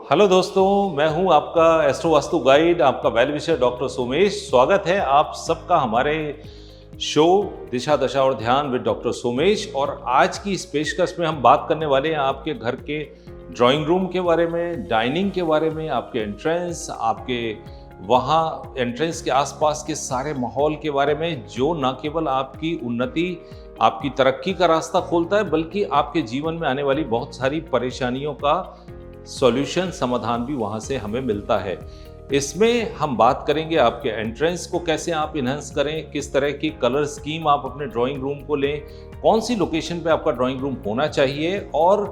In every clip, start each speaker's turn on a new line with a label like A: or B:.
A: Hello दोस्तों, मैं हूं आपका एस्ट्रो वास्तु गाइड, आपका वेल विशर डॉक्टर सोमेश। स्वागत है आप सबका हमारे शो दिशा दशा और ध्यान विद डॉक्टर सोमेश। और आज की इस पेशकश में हम बात करने वाले हैं आपके घर के ड्राइंग रूम के बारे में, डाइनिंग के बारे में, आपके एंट्रेंस, आपके वहाँ एंट्रेंस के आसपास के सारे माहौल के बारे में, जो न केवल आपकी उन्नति, आपकी तरक्की का रास्ता खोलता है, बल्कि आपके जीवन में आने वाली बहुत सारी परेशानियों का सॉल्यूशन, समाधान भी वहाँ से हमें मिलता है। इसमें हम बात करेंगे आपके एंट्रेंस को कैसे आप इन्हांस करें, किस तरह की कलर स्कीम आप अपने ड्राइंग रूम को लें, कौन सी लोकेशन पे आपका ड्राइंग रूम होना चाहिए, और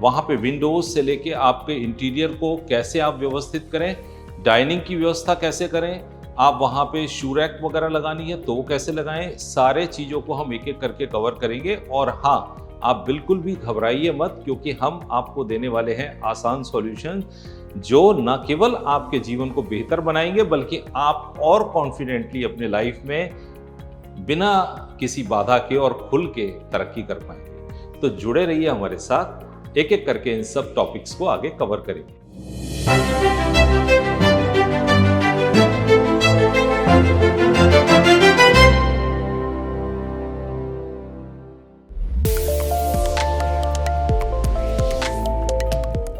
A: वहाँ पे विंडोज से लेके आपके इंटीरियर को कैसे आप व्यवस्थित करें, डाइनिंग की व्यवस्था कैसे करें, आप वहाँ पे शू रैक वगैरह लगानी है तो वो कैसे लगाएं, सारे चीज़ों को हम एक एक करके कवर करेंगे। और हाँ, आप बिल्कुल भी घबराइए मत, क्योंकि हम आपको देने वाले हैं आसान सॉल्यूशन जो न केवल आपके जीवन को बेहतर बनाएंगे, बल्कि आप और कॉन्फिडेंटली अपने लाइफ में बिना किसी बाधा के और खुल के तरक्की कर पाएंगे। तो जुड़े रहिए हमारे साथ, एक एक करके इन सब टॉपिक्स को आगे कवर करेंगे।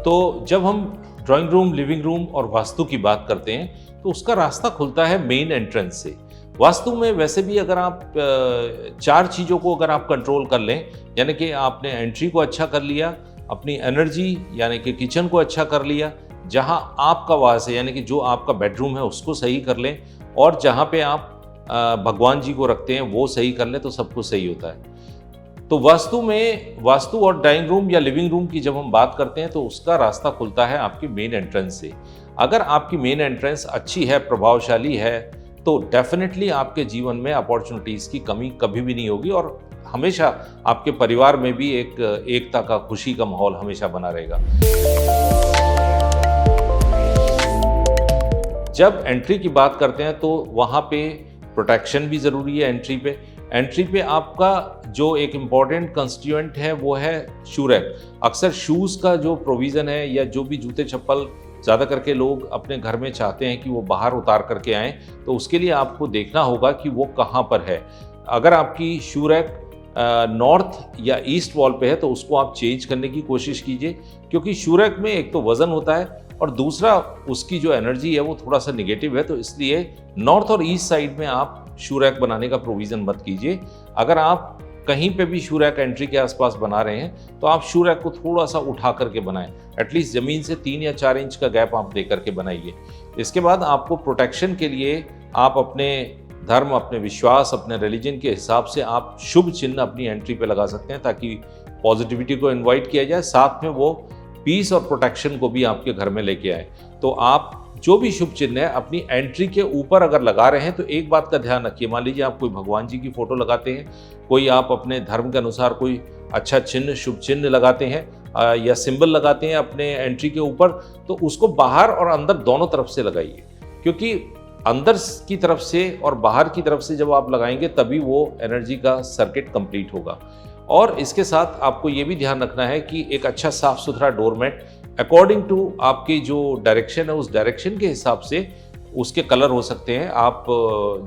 A: तो जब हम ड्राइंग रूम, लिविंग रूम और वास्तु की बात करते हैं तो उसका रास्ता खुलता है मेन एंट्रेंस से। वास्तु में वैसे भी अगर आप चार चीज़ों को अगर आप कंट्रोल कर लें, यानी कि आपने एंट्री को अच्छा कर लिया, अपनी एनर्जी यानी कि किचन को अच्छा कर लिया, जहां आपका वास है यानी कि जो आपका बेडरूम है उसको सही कर लें, और जहां पे आप भगवान जी को रखते हैं वो सही कर लें, तो सब कुछ सही होता है। तो वास्तु और डाइनिंग रूम या लिविंग रूम की जब हम बात करते हैं तो उसका रास्ता खुलता है आपकी मेन एंट्रेंस से। अगर आपकी मेन एंट्रेंस अच्छी है, प्रभावशाली है, तो डेफिनेटली आपके जीवन में अपॉर्चुनिटीज़ की कमी कभी भी नहीं होगी, और हमेशा आपके परिवार में भी एक एकता का, खुशी का माहौल हमेशा बना रहेगा। जब एंट्री की बात करते हैं तो वहाँ पे प्रोटेक्शन भी ज़रूरी है। एंट्री पे आपका जो एक इम्पॉर्टेंट कंस्टिट्यूएंट है वो है शू रैक। अक्सर शूज़ का जो प्रोविज़न है, या जो भी जूते चप्पल ज़्यादा करके लोग अपने घर में चाहते हैं कि वो बाहर उतार करके आएँ, तो उसके लिए आपको देखना होगा कि वो कहाँ पर है। अगर आपकी शू रैक नॉर्थ या ईस्ट वॉल पे है तो उसको आप चेंज करने की कोशिश कीजिए, क्योंकि शू रैक में एक तो वज़न होता है और दूसरा उसकी जो एनर्जी है वो थोड़ा सा निगेटिव है। तो इसलिए नॉर्थ और ईस्ट साइड में आप शू रैक बनाने का प्रोविज़न मत कीजिए। अगर आप कहीं पे भी शू रैक एंट्री के आसपास बना रहे हैं तो आप शू रैक को थोड़ा सा उठा करके बनाएं, एटलीस्ट ज़मीन से 3 या 4 इंच का गैप आप दे करके बनाइए। इसके बाद आपको प्रोटेक्शन के लिए आप अपने धर्म, अपने विश्वास, अपने रिलीजन के हिसाब से आप शुभ चिन्ह अपनी एंट्री पे लगा सकते हैं, ताकि पॉजिटिविटी को इन्वाइट किया जाए, साथ में वो पीस और प्रोटेक्शन को भी आपके घर में लेके आए। तो आप जो भी शुभ चिन्ह है अपनी एंट्री के ऊपर अगर लगा रहे हैं तो एक बात का ध्यान रखिए, मान लीजिए आप कोई भगवान जी की फोटो लगाते हैं, कोई आप अपने धर्म के अनुसार कोई अच्छा चिन्ह, शुभ चिन्ह लगाते हैं या सिंबल लगाते हैं अपने एंट्री के ऊपर, तो उसको बाहर और अंदर दोनों तरफ से लगाइए, क्योंकि अंदर की तरफ से और बाहर की तरफ से जब आप लगाएंगे तभी वो एनर्जी का सर्किट कंप्लीट होगा। और इसके साथ आपको ये भी ध्यान रखना है कि एक अच्छा साफ सुथरा डोरमेट अकॉर्डिंग टू आपकी जो डायरेक्शन है उस डायरेक्शन के हिसाब से उसके कलर हो सकते हैं। आप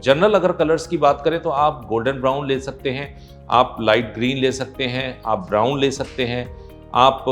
A: जनरल अगर कलर्स की बात करें तो आप गोल्डन ब्राउन ले सकते हैं, आप लाइट ग्रीन ले सकते हैं, आप ब्राउन ले सकते हैं, आप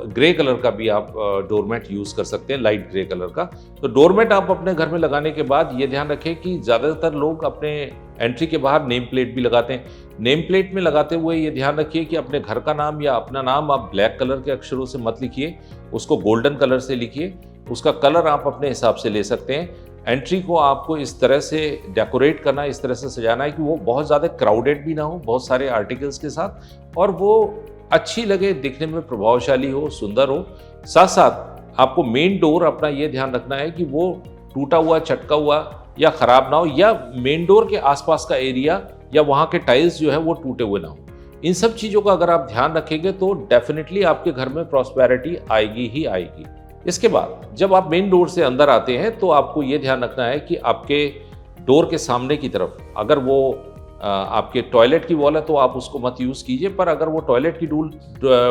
A: ग्रे कलर का भी आप डोरमेट यूज़ कर सकते हैं, लाइट ग्रे कलर का। तो डोरमेट आप अपने घर में लगाने के बाद ये ध्यान रखें कि ज़्यादातर लोग अपने एंट्री के बाहर नेम प्लेट भी लगाते हैं। नेम प्लेट में लगाते हुए ये ध्यान रखिए कि अपने घर का नाम या अपना नाम आप ब्लैक कलर के अक्षरों से मत लिखिए, उसको गोल्डन कलर से लिखिए। उसका कलर आप अपने हिसाब से ले सकते हैं। एंट्री को आपको इस तरह से डेकोरेट करना है, इस तरह से सजाना है कि वो बहुत ज़्यादा क्राउडेड भी ना हो, बहुत सारे आर्टिकल्स के साथ, और वो अच्छी लगे, दिखने में प्रभावशाली हो, सुंदर हो। साथ साथ आपको मेन डोर अपना ये ध्यान रखना है कि वो टूटा हुआ, चटका हुआ या ख़राब ना हो, या मेन डोर के आसपास का एरिया या वहाँ के टाइल्स जो है वो टूटे हुए ना हो। इन सब चीज़ों का अगर आप ध्यान रखेंगे तो डेफिनेटली आपके घर में प्रॉस्पेरिटी आएगी ही आएगी। इसके बाद जब आप मेन डोर से अंदर आते हैं तो आपको ये ध्यान रखना है कि आपके डोर के सामने की तरफ अगर वो आपके टॉयलेट की वॉल है तो आप उसको मत यूज़ कीजिए, पर अगर वो टॉयलेट की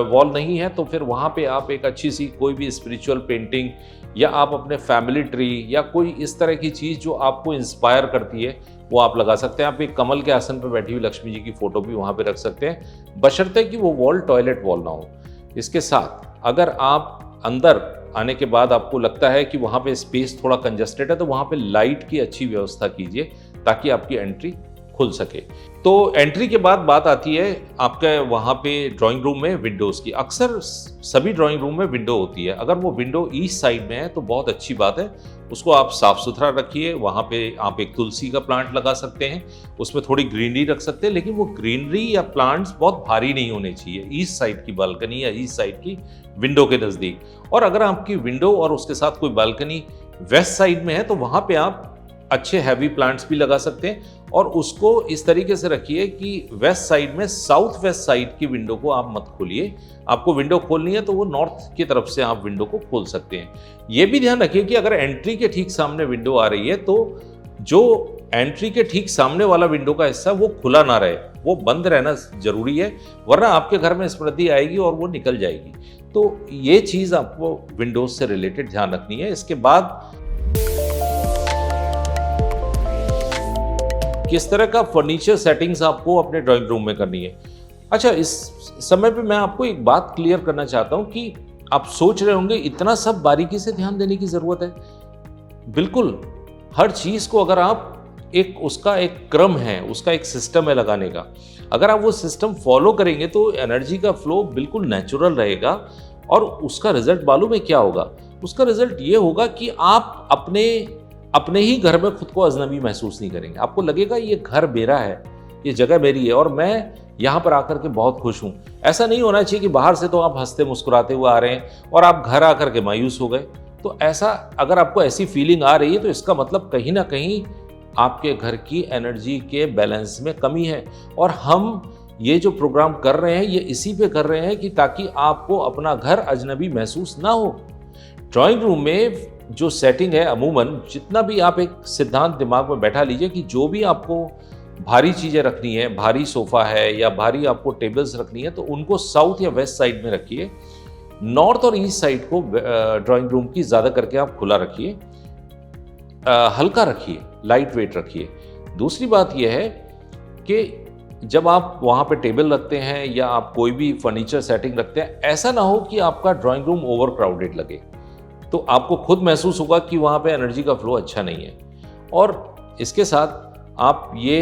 A: वॉल नहीं है तो फिर वहाँ पे आप एक अच्छी सी कोई भी स्पिरिचुअल पेंटिंग या आप अपने फैमिली ट्री या कोई इस तरह की चीज़ जो आपको इंस्पायर करती है वो आप लगा सकते हैं। आप एक कमल के आसन पर बैठी हुई लक्ष्मी जी की फोटो भी वहाँ पे रख सकते हैं, बशर्ते कि वो वॉल टॉयलेट वॉल ना हो। इसके साथ अगर आप अंदर आने के बाद आपको लगता है कि वहाँ पे स्पेस थोड़ा कंजस्टेड है तो वहाँ पे लाइट की अच्छी व्यवस्था कीजिए ताकि आपकी एंट्री खुल सके। तो एंट्री के बाद बात आती है आपके वहाँ पे ड्राइंग रूम में विंडोज़ की। अक्सर सभी ड्राइंग रूम में विंडो होती है, अगर वो विंडो ईस्ट साइड में है तो बहुत अच्छी बात है, उसको आप साफ सुथरा रखिए। वहाँ पे आप एक तुलसी का प्लांट लगा सकते हैं, उसमें थोड़ी ग्रीनरी रख सकते हैं, लेकिन वो ग्रीनरी या प्लांट्स बहुत भारी नहीं होने चाहिए ईस्ट साइड की बालकनी या ईस्ट साइड की विंडो के नज़दीक। और अगर आपकी विंडो और उसके साथ कोई बालकनी वेस्ट साइड में है तो वहाँ पे आप अच्छे हैवी प्लांट्स भी लगा सकते हैं, और उसको इस तरीके से रखिए कि वेस्ट साइड में साउथ वेस्ट साइड की विंडो को आप मत खोलिए। आपको विंडो खोलनी है तो वो नॉर्थ की तरफ से आप विंडो को खोल सकते हैं। ये भी ध्यान रखिए कि अगर एंट्री के ठीक सामने विंडो आ रही है तो जो एंट्री के ठीक सामने वाला विंडो का हिस्सा वो खुला ना रहे, वो बंद रहना जरूरी है, वरना आपके घर में स्मृति आएगी और वो निकल जाएगी। तो ये चीज़ आपको विंडोज से रिलेटेड ध्यान रखनी है। इसके बाद किस तरह का फर्नीचर सेटिंग्स आपको अपने ड्राइंग रूम में करनी है। अच्छा, इस समय पे मैं आपको एक बात क्लियर करना चाहता हूं कि आप सोच रहे होंगे इतना सब बारीकी से ध्यान देने की जरूरत है। बिल्कुल, हर चीज को अगर आप उसका एक क्रम है, उसका एक सिस्टम है लगाने का, अगर आप वो सिस्टम फॉलो करेंगे तो एनर्जी का फ्लो बिल्कुल नेचुरल रहेगा। और उसका रिजल्ट मालूम है क्या होगा? उसका रिजल्ट ये होगा कि आप अपने ही घर में खुद को अजनबी महसूस नहीं करेंगे। आपको लगेगा ये घर मेरा है, ये जगह मेरी है और मैं यहाँ पर आकर के बहुत खुश हूँ। ऐसा नहीं होना चाहिए कि बाहर से तो आप हंसते मुस्कुराते हुए आ रहे हैं और आप घर आकर के मायूस हो गए। तो ऐसा अगर आपको ऐसी फीलिंग आ रही है तो इसका मतलब कहीं ना कहीं आपके घर की एनर्जी के बैलेंस में कमी है। और हम ये जो प्रोग्राम कर रहे हैं ये इसी पे कर रहे हैं कि ताकि आपको अपना घर अजनबी महसूस ना हो। ड्राइंग रूम में जो सेटिंग है, अमूमन जितना भी आप एक सिद्धांत दिमाग में बैठा लीजिए कि जो भी आपको भारी चीज़ें रखनी है, भारी सोफ़ा है या भारी आपको टेबल्स रखनी है, तो उनको साउथ या वेस्ट साइड में रखिए। नॉर्थ और ईस्ट साइड को ड्राइंग रूम की ज़्यादा करके आप खुला रखिए, हल्का रखिए, लाइट वेट रखिए। दूसरी बात यह है कि जब आप वहाँ पे टेबल रखते हैं या आप कोई भी फर्नीचर सेटिंग रखते हैं, ऐसा ना हो कि आपका ड्राइंग रूम ओवर क्राउडेड लगे, तो आपको खुद महसूस होगा कि वहाँ पे एनर्जी का फ्लो अच्छा नहीं है। और इसके साथ आप ये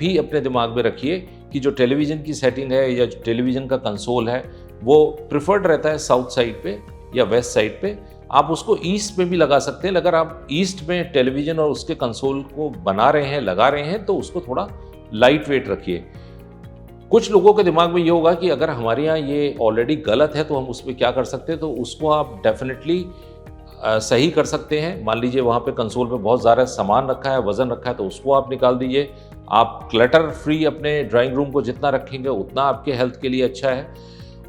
A: भी अपने दिमाग में रखिए कि जो टेलीविज़न की सेटिंग है या जो टेलीविज़न का कंसोल है वो प्रिफर्ड रहता है साउथ साइड पे या वेस्ट साइड पे। आप उसको ईस्ट में भी लगा सकते हैं। अगर आप ईस्ट में टेलीविज़न और उसके कंसोल को बना रहे हैं, लगा रहे हैं, तो उसको थोड़ा लाइट वेट रखिए। कुछ लोगों के दिमाग में ये होगा कि अगर हमारे यहाँ ये ऑलरेडी गलत है तो हम उस पर क्या कर सकते हैं, तो उसको आप डेफिनेटली सही कर सकते हैं। मान लीजिए वहाँ पे कंसोल पे बहुत ज़्यादा सामान रखा है, वज़न रखा है, तो उसको आप निकाल दीजिए। आप क्लटर फ्री अपने ड्राइंग रूम को जितना रखेंगे उतना आपके हेल्थ के लिए अच्छा है।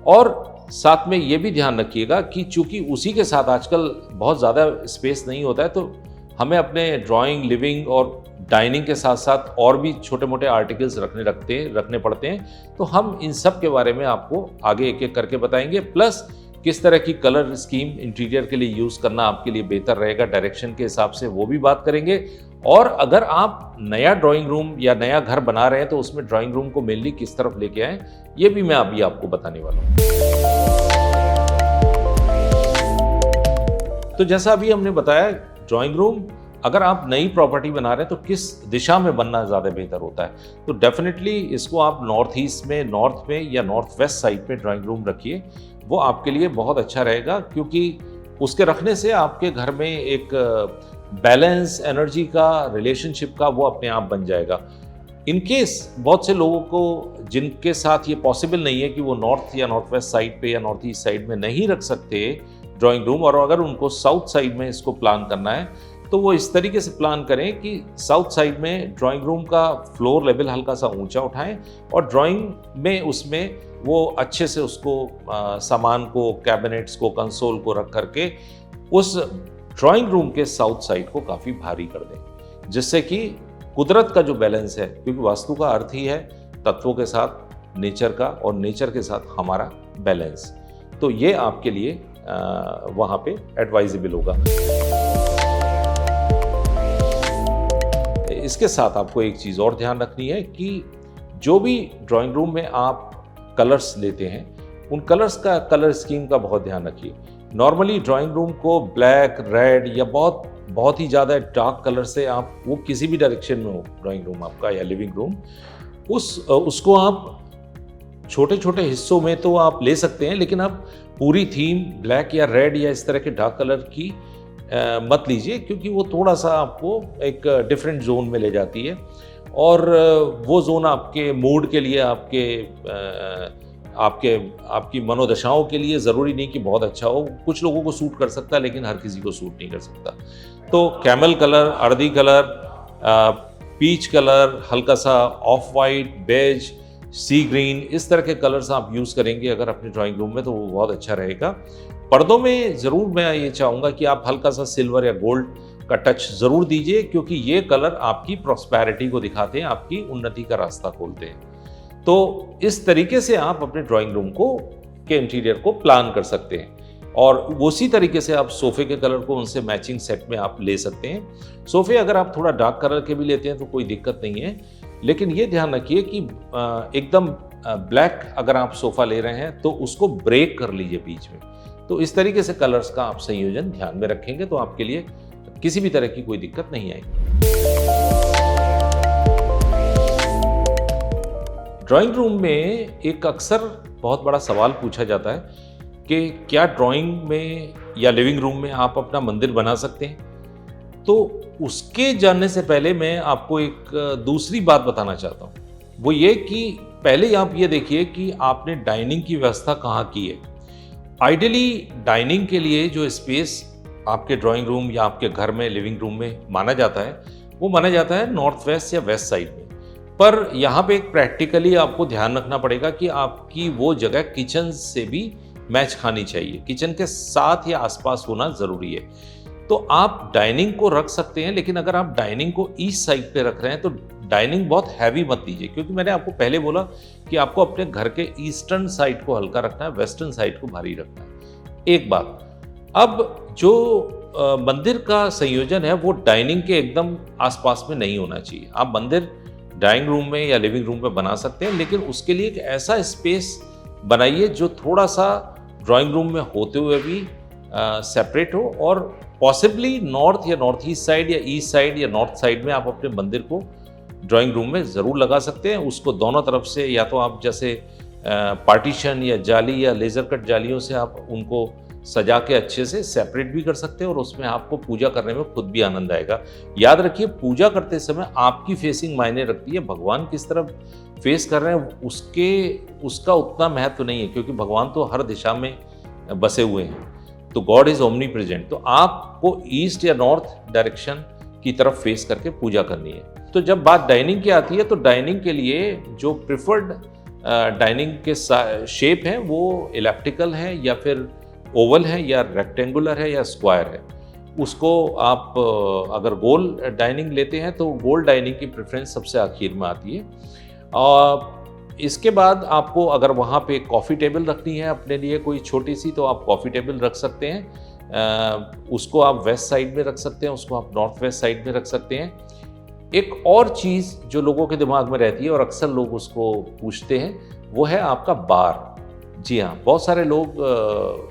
A: और साथ में ये भी ध्यान रखिएगा कि चूँकि उसी के साथ आजकल बहुत ज़्यादा स्पेस नहीं होता है, तो हमें अपने ड्राइंग, लिविंग और डाइनिंग के साथ साथ और भी छोटे मोटे आर्टिकल्स रखने पड़ते हैं। तो हम इन सब के बारे में आपको आगे एक एक करके बताएंगे, प्लस किस तरह की कलर स्कीम इंटीरियर के लिए यूज़ करना आपके लिए बेहतर रहेगा डायरेक्शन के हिसाब से, वो भी बात करेंगे। और अगर आप नया ड्राइंग रूम या नया घर बना रहे हैं तो उसमें ड्राइंग रूम को मेनली किस तरफ लेके आएँ, ये भी मैं अभी आपको बताने वाला हूँ। तो जैसा अभी हमने बताया, ड्राइंग रूम अगर आप नई प्रॉपर्टी बना रहे हैं तो किस दिशा में बनना ज़्यादा बेहतर होता है, तो डेफिनेटली इसको आप नॉर्थ ईस्ट में, नॉर्थ में या नॉर्थ वेस्ट साइड पे ड्राइंग रूम रखिए। वो आपके लिए बहुत अच्छा रहेगा, क्योंकि उसके रखने से आपके घर में एक बैलेंस, एनर्जी का, रिलेशनशिप का वो अपने आप बन जाएगा। इन केस बहुत से लोगों को जिनके साथ ये पॉसिबल नहीं है कि वो नॉर्थ या नॉर्थ वेस्ट साइड पे या नॉर्थ ईस्ट साइड में नहीं रख सकते ड्राइंग रूम, और अगर उनको साउथ साइड में इसको प्लान करना है तो वो इस तरीके से प्लान करें कि साउथ साइड में ड्राइंग रूम का फ्लोर लेवल हल्का सा ऊंचा उठाएं और ड्राइंग में उसमें वो अच्छे से उसको सामान को, कैबिनेट्स को, कंसोल को रख करके उस ड्राइंग रूम के साउथ साइड को काफ़ी भारी कर दें, जिससे कि कुदरत का जो बैलेंस है, क्योंकि वास्तु का अर्थ ही है तत्वों के साथ नेचर का और नेचर के साथ हमारा बैलेंस, तो ये आपके लिए वहाँ पे एडवाइजेबल होगा। इसके साथ आपको एक चीज़ और ध्यान रखनी है कि जो भी ड्राइंग रूम में आप कलर्स लेते हैं, उन कलर्स का, कलर स्कीम का बहुत ध्यान रखिए। नॉर्मली ड्राइंग रूम को ब्लैक, रेड या बहुत ही ज़्यादा डार्क कलर से आप, वो किसी भी डायरेक्शन में हो ड्राइंग रूम आपका या लिविंग रूम, उसको आप छोटे छोटे हिस्सों में तो आप ले सकते हैं, लेकिन आप पूरी थीम ब्लैक या रेड या इस तरह के डार्क कलर की मत लीजिए, क्योंकि वो थोड़ा सा आपको एक डिफरेंट जोन में ले जाती है, और वो जोन आपके मूड के लिए, आपकी मनोदशाओं के लिए ज़रूरी नहीं कि बहुत अच्छा हो। कुछ लोगों को सूट कर सकता है, लेकिन हर किसी को सूट नहीं कर सकता। तो camel colour, earthy colour, peach colour, हल्का सा off white, beige, sea green, इस तरह के कलर्स आप यूज़ करेंगे अगर अपने ड्राइंग रूम में, तो वो बहुत अच्छा रहेगा। पर्दों में ज़रूर मैं ये चाहूँगा कि आप हल्का सा सिल्वर या गोल्ड का टच ज़रूर दीजिए, क्योंकि ये कलर आपकी प्रॉस्पेरिटी को दिखाते हैं, आपकी उन्नति का रास्ता खोलते हैं। तो इस तरीके से आप अपने ड्राइंग रूम के इंटीरियर को प्लान कर सकते हैं, और उसी तरीके से आप सोफ़े के कलर को उनसे मैचिंग सेट में आप ले सकते हैं। सोफ़े अगर आप थोड़ा डार्क कलर के भी लेते हैं तो कोई दिक्कत नहीं है, लेकिन ये ध्यान रखिए कि एकदम ब्लैक अगर आप सोफ़ा ले रहे हैं तो उसको ब्रेक कर लीजिए बीच में। तो इस तरीके से कलर्स का आप संयोजन ध्यान में रखेंगे तो आपके लिए किसी भी तरह की कोई दिक्कत नहीं आएगी। ड्राइंग रूम में एक अक्सर बहुत बड़ा सवाल पूछा जाता है कि क्या ड्राइंग में या लिविंग रूम में आप अपना मंदिर बना सकते हैं? तो उसके जानने से पहले मैं आपको एक दूसरी बात बताना चाहता हूँ। वो ये कि पहले आप ये देखिए कि आपने डाइनिंग की व्यवस्था कहाँ की है। आइडियली डाइनिंग के लिए जो स्पेस आपके ड्राइंग रूम या आपके घर में, लिविंग रूम में माना जाता है, वो माना जाता है नॉर्थ वेस्ट या वेस्ट साइड में। पर यहाँ पे एक प्रैक्टिकली आपको ध्यान रखना पड़ेगा कि आपकी वो जगह किचन से भी मैच खानी चाहिए, किचन के साथ या आसपास होना ज़रूरी है। तो आप डाइनिंग को रख सकते हैं, लेकिन अगर आप डाइनिंग को ईस्ट साइड पे रख रहे हैं तो डाइनिंग बहुत हैवी मत दीजिए, क्योंकि मैंने आपको पहले बोला कि आपको अपने घर के ईस्टर्न साइड को हल्का रखना है, वेस्टर्न साइड को भारी रखना है। एक बात, अब जो मंदिर का संयोजन है वो डाइनिंग के एकदम आसपास में नहीं होना चाहिए। आप मंदिर ड्राइंग रूम में या लिविंग रूम में बना सकते हैं, लेकिन उसके लिए एक ऐसा स्पेस बनाइए जो थोड़ा सा ड्राइंग रूम में होते हुए भी सेपरेट हो, और पॉसिबली नॉर्थ या नॉर्थ ईस्ट साइड या ईस्ट साइड या नॉर्थ साइड में आप अपने मंदिर को ड्राइंग रूम में ज़रूर लगा सकते हैं। उसको दोनों तरफ से या तो आप जैसे पार्टीशन या जाली या लेज़र कट जालियों से आप उनको सजा के अच्छे से सेपरेट भी कर सकते हैं, और उसमें आपको पूजा करने में खुद भी आनंद आएगा। याद रखिए, पूजा करते समय आपकी फेसिंग मायने रखती है। भगवान किस तरफ फेस कर रहे हैं उसका उतना महत्व नहीं है, क्योंकि भगवान तो हर दिशा में बसे हुए हैं। तो गॉड इज ओमनी प्रेजेंट। तो आपको ईस्ट या नॉर्थ डायरेक्शन की तरफ फेस करके पूजा करनी है। तो जब बात डाइनिंग की आती है, तो डाइनिंग के लिए जो प्रिफर्ड डाइनिंग के शेप है वो इलिप्टिकल है या फिर ओवल है या रेक्टेंगुलर है या स्क्वायर है। उसको आप अगर गोल डाइनिंग लेते हैं तो गोल डाइनिंग की प्रेफरेंस सबसे आखिर में आती है। और इसके बाद आपको अगर वहाँ पे कॉफ़ी टेबल रखनी है अपने लिए कोई छोटी सी, तो आप कॉफ़ी टेबल रख सकते हैं। उसको आप वेस्ट साइड में रख सकते हैं, उसको आप नॉर्थ वेस्ट साइड में रख सकते हैं। एक और चीज़ जो लोगों के दिमाग में रहती है और अक्सर लोग उसको पूछते हैं, वो है आपका बार। जी हाँ, बहुत सारे लोग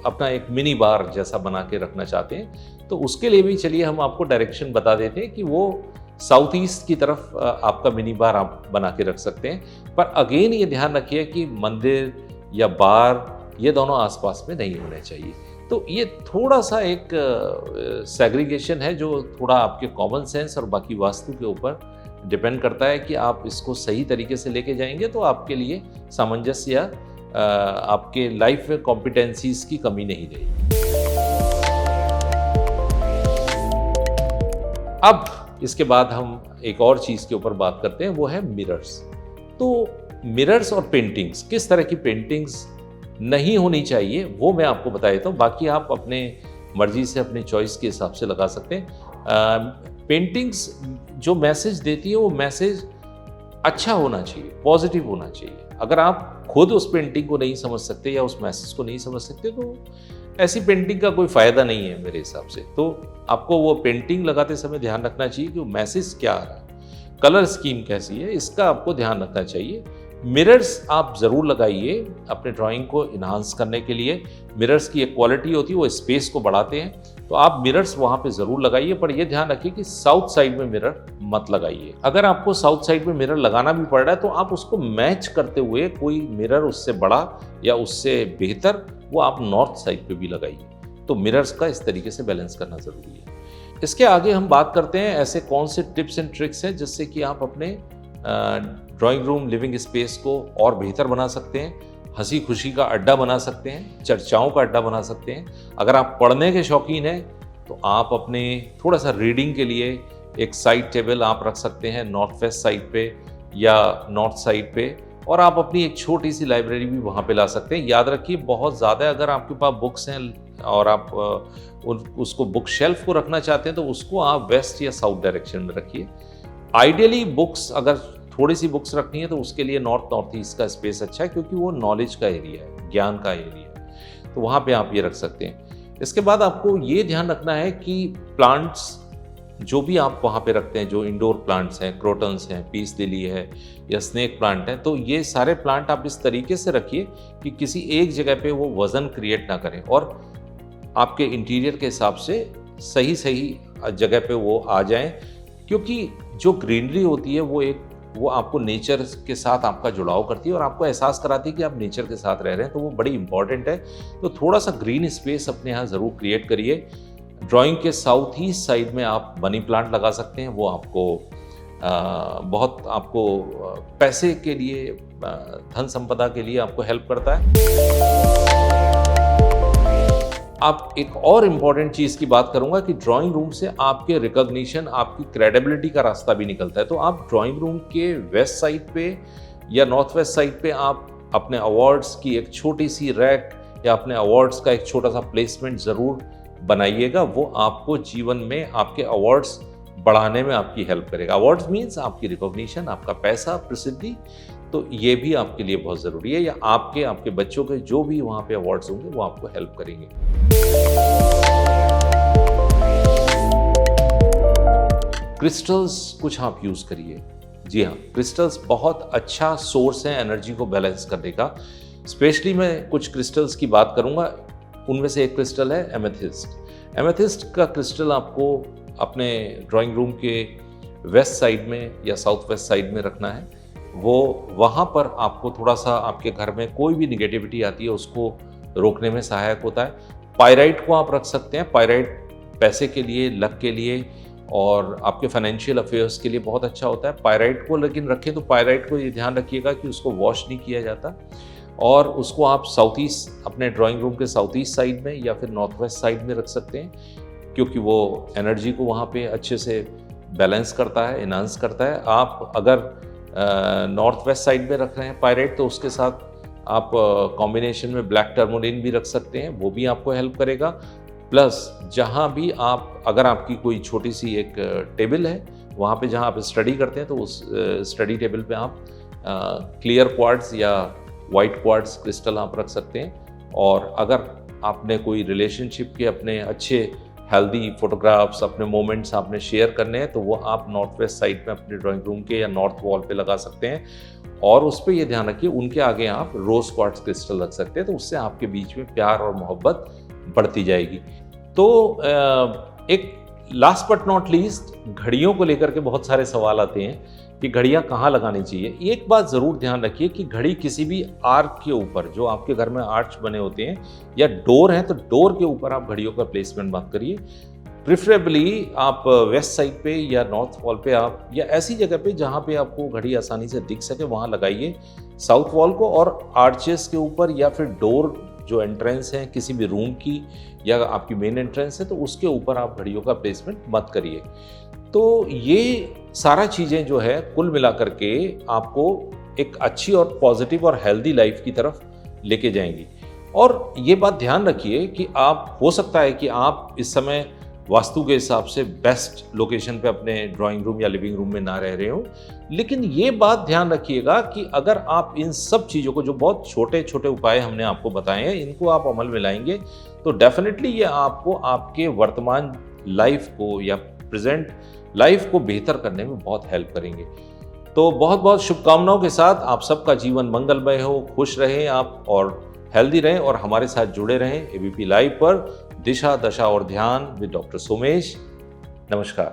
A: अपना एक मिनी बार जैसा बना के रखना चाहते हैं। तो उसके लिए भी चलिए हम आपको डायरेक्शन बता देते हैं कि वो साउथ ईस्ट की तरफ आपका मिनी बार आप बना के रख सकते हैं। पर अगेन ये ध्यान रखिए कि मंदिर या बार ये दोनों आसपास में नहीं होने चाहिए। तो ये थोड़ा सा एक सेग्रीगेशन है जो थोड़ा आपके कॉमन सेंस और बाकी वास्तु के ऊपर डिपेंड करता है कि आप इसको सही तरीके से लेके जाएंगे तो आपके लिए सामंजस्य या आपके लाइफ में कॉम्पिटेंसीज की कमी नहीं रहेगी। अब इसके बाद हम एक और चीज़ के ऊपर बात करते हैं, वो है मिरर्स। तो मिरर्स और पेंटिंग्स, किस तरह की पेंटिंग्स नहीं होनी चाहिए वो मैं आपको बता देता हूँ। बाकी आप अपने मर्जी से अपने चॉइस के हिसाब से लगा सकते हैं। पेंटिंग्स जो मैसेज देती है वो मैसेज अच्छा होना चाहिए, पॉजिटिव होना चाहिए। अगर आप खुद उस पेंटिंग को नहीं समझ सकते या उस मैसेज को नहीं समझ सकते तो ऐसी पेंटिंग का कोई फ़ायदा नहीं है मेरे हिसाब से। तो आपको वो पेंटिंग लगाते समय ध्यान रखना चाहिए कि वो मैसेज क्या आ रहा है, कलर स्कीम कैसी है, इसका आपको ध्यान रखना चाहिए। मिरर्स आप ज़रूर लगाइए अपने ड्राइंग को इन्हांस करने के लिए। मिरर्स की एक क्वालिटी होती है, वो स्पेस को बढ़ाते हैं, तो आप मिरर्स वहाँ पे ज़रूर लगाइए, पर ये ध्यान रखिए कि साउथ साइड में मिरर मत लगाइए। अगर आपको साउथ साइड में मिरर लगाना भी पड़ रहा है तो आप उसको मैच करते हुए कोई मिरर उससे बड़ा या उससे बेहतर वो आप नॉर्थ साइड पे भी लगाइए। तो मिरर्स का इस तरीके से बैलेंस करना ज़रूरी है। इसके आगे हम बात करते हैं ऐसे कौन से टिप्स एंड ट्रिक्स हैं जिससे कि आप अपने ड्राइंग रूम, लिविंग स्पेस को और बेहतर बना सकते हैं, हंसी खुशी का अड्डा बना सकते हैं, चर्चाओं का अड्डा बना सकते हैं। अगर आप पढ़ने के शौकीन हैं तो आप अपने थोड़ा सा रीडिंग के लिए एक साइड टेबल आप रख सकते हैं नॉर्थ वेस्ट साइड पे या नॉर्थ साइड पे, और आप अपनी एक छोटी सी लाइब्रेरी भी वहाँ पे ला सकते हैं। याद रखिए बहुत ज़्यादा अगर आपके पास बुक्स हैं और आप उसको बुक शेल्फ को रखना चाहते हैं तो उसको आप वेस्ट या साउथ डायरेक्शन में रखिए। आइडियली बुक्स अगर थोड़ी सी बुक्स रखनी है तो उसके लिए नॉर्थ ईस्ट का स्पेस अच्छा है, क्योंकि वो नॉलेज का एरिया है, ज्ञान का एरिया है, तो वहाँ पे आप ये रख सकते हैं। इसके बाद आपको ये ध्यान रखना है कि प्लांट्स जो भी आप वहाँ पे रखते हैं, जो इंडोर प्लांट्स हैं, क्रोटन्स हैं, पीस लिली है या स्नेक प्लांट है, तो ये सारे प्लांट आप इस तरीके से रखिए कि किसी एक जगह पे वो वजन क्रिएट ना करें और आपके इंटीरियर के हिसाब से सही सही जगह पे वो आ जाएं। क्योंकि जो ग्रीनरी होती है वो आपको नेचर के साथ आपका जुड़ाव करती है और आपको एहसास कराती है कि आप नेचर के साथ रह रहे हैं, तो वो बड़ी इंपॉर्टेंट है। तो थोड़ा सा ग्रीन स्पेस अपने यहाँ ज़रूर क्रिएट करिए। ड्राइंग के साउथ ईस्ट साइड में आप मनी प्लांट लगा सकते हैं, वो आपको बहुत आपको पैसे के लिए, धन संपदा के लिए आपको हेल्प करता है। आप एक और इम्पॉर्टेंट चीज़ की बात करूंगा कि ड्राइंग रूम से आपके रिकॉग्निशन, आपकी क्रेडिबिलिटी का रास्ता भी निकलता है। तो आप ड्राइंग रूम के वेस्ट साइड पे या नॉर्थ वेस्ट साइड पे आप अपने अवार्ड्स की एक छोटी सी रैक या अपने अवार्ड्स का एक छोटा सा प्लेसमेंट ज़रूर बनाइएगा। वो आपको जीवन में आपके अवार्ड्स बढ़ाने में आपकी हेल्प करेगा। अवार्ड्स मीन्स आपकी रिकॉग्निशन, आपका पैसा, प्रसिद्धि, तो ये भी आपके लिए बहुत ज़रूरी है। या आपके बच्चों के जो भी वहाँ पे अवार्ड्स होंगे वो आपको हेल्प करेंगे। क्रिस्टल्स कुछ आप यूज़ करिए। जी हाँ, क्रिस्टल्स बहुत अच्छा सोर्स है एनर्जी को बैलेंस करने का। स्पेशली मैं कुछ क्रिस्टल्स की बात करूँगा, उनमें से एक क्रिस्टल है एमेथिस्ट। एमेथिस्ट का क्रिस्टल आपको अपने ड्राइंग रूम के वेस्ट साइड में या साउथ वेस्ट साइड में रखना है। वो वहाँ पर आपको थोड़ा सा आपके घर में कोई भी निगेटिविटी आती है उसको रोकने में सहायक होता है। पायराइट को आप रख सकते हैं। पायराइट पैसे के लिए, लक के लिए और आपके फाइनेंशियल अफेयर्स के लिए बहुत अच्छा होता है। पायराइट को लेकिन रखें तो पायराइट को ये ध्यान रखिएगा कि उसको वॉश नहीं किया जाता, और उसको आप साउथ ईस्ट, अपने ड्राइंग रूम के साउथ ईस्ट साइड में या फिर नॉर्थ वेस्ट साइड में रख सकते हैं, क्योंकि वो एनर्जी को वहाँ पे अच्छे से बैलेंस करता है, इन्हांस करता है। आप अगर नॉर्थ वेस्ट साइड में रख रहे हैं पायराइट तो उसके साथ आप कॉम्बिनेशन में ब्लैक टर्मोलिन भी रख सकते हैं, वो भी आपको हेल्प करेगा। प्लस जहाँ भी आप, अगर आपकी कोई छोटी सी एक टेबल है वहाँ पे जहाँ आप स्टडी करते हैं तो उस स्टडी टेबल पे आप क्लियर क्वार्ट्ज या वाइट क्वार्ट्ज क्रिस्टल आप रख सकते हैं। और अगर आपने कोई रिलेशनशिप के अपने अच्छे हेल्दी फोटोग्राफ्स, अपने मोमेंट्स आपने शेयर करने हैं तो वो आप नॉर्थ वेस्ट साइड में अपने ड्राइंग रूम के या नॉर्थ वॉल पे लगा सकते हैं। और उस पर ये ध्यान रखिए उनके आगे आप रोज क्वार्ट्ज क्रिस्टल रख सकते हैं, तो उससे आपके बीच में प्यार और मोहब्बत बढ़ती जाएगी। तो एक लास्ट बट नॉट लीस्ट, घड़ियों को लेकर के बहुत सारे सवाल आते हैं कि घड़ियाँ कहाँ लगानी चाहिए। एक बात ज़रूर ध्यान रखिए कि घड़ी किसी भी आर्क के ऊपर, जो आपके घर में आर्च बने होते हैं या डोर हैं, तो डोर के ऊपर आप घड़ियों का प्लेसमेंट मत करिए। प्रिफरेबली आप वेस्ट साइड पे या नॉर्थ वॉल पे आप, या ऐसी जगह पे जहाँ पे आपको घड़ी आसानी से दिख सके वहाँ लगाइए साउथ वॉल को। और आर्चेस के ऊपर या फिर डोर जो एंट्रेंस है किसी भी रूम की या आपकी मेन एंट्रेंस है, तो उसके ऊपर आप घड़ियों का प्लेसमेंट मत करिए। तो ये सारा चीज़ें जो है कुल मिलाकर के आपको एक अच्छी और पॉजिटिव और हेल्दी लाइफ की तरफ लेके जाएंगी। और ये बात ध्यान रखिए कि आप, हो सकता है कि आप इस समय वास्तु के हिसाब से बेस्ट लोकेशन पे अपने ड्राइंग रूम या लिविंग रूम में ना रह रहे हो। लेकिन ये बात ध्यान रखिएगा कि अगर आप इन सब चीज़ों को, जो बहुत छोटे छोटे उपाय हमने आपको बताए हैं, इनको आप अमल में लाएंगे तो डेफिनेटली ये आपको आपके वर्तमान लाइफ को या प्रेजेंट लाइफ को बेहतर करने में बहुत हेल्प करेंगे। तो बहुत बहुत शुभकामनाओं के साथ आप सबका जीवन मंगलमय हो, खुश रहें आप और हेल्दी रहें और हमारे साथ जुड़े रहें एबीपी लाइव पर दिशा, दशा और ध्यान विद डॉक्टर सोमेश। नमस्कार।